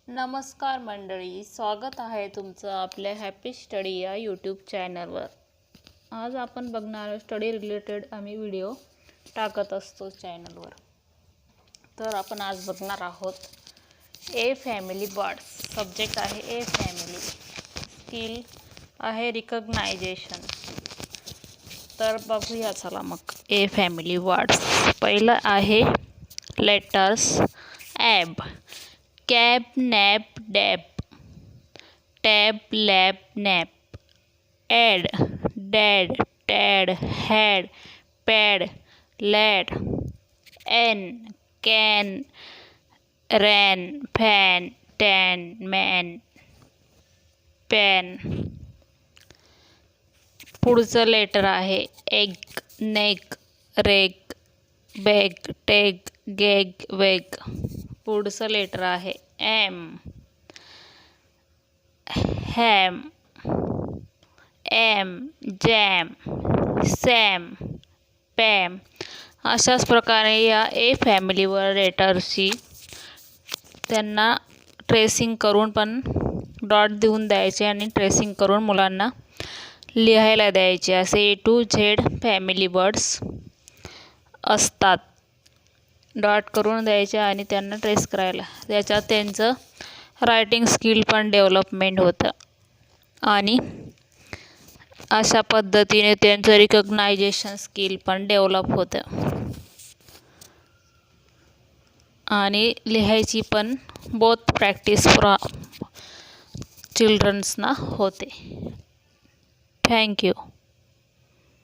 नमस्कार मंडळी, स्वागत आहे तुमचं आपल्या हॅपी स्टडी या यूट्यूब चॅनलवर। आज आपण बघणार स्टडी रिलेटेड आम्ही व्हिडिओ टाकत असतो चॅनलवर। तर आपण आज बघणार आहोत ए फॅमिली वर्ड्स। सब्जेक्ट आहे ए फॅमिली, स्किल आहे रिकग्नायझेशन। तर बघूया चला मग ए फॅमिली वर्ड्स। पहिलं आहे letters ab, cab, nap, dab, tab, lab, nap, ad, dad, tad, had, pad, lad, an, can, ran, fan, tan, man, pan. पुढचं letter आहे egg, neck, wreck, beg, teg, geg, veg. पुढचं letter आहे am, ham, am, jam, Sam, Pam. अशाच प्रकारे या ए फॅमिलीवर लेटर्सची त्यांना tracing करून पण डॉट देऊन द्यायचे आणि ट्रेसिंग करून मुलांना लिहायला द्यायचे। असे ए टू झेड फॅमिली वर्ड्स असतात। डॉट करून द्यायचे आणि त्यांना ट्रेस करायला, त्याच्यात त्यांचं रायटिंग स्किल पण डेव्हलपमेंट होतं आणि अशा पद्धतीने त्यांचं रिकग्नायझेशन स्किल पण डेव्हलप होतं आणि लिहायची पण बोथ प्रॅक्टिस चिल्ड्रन्सना होते। थँक्यू।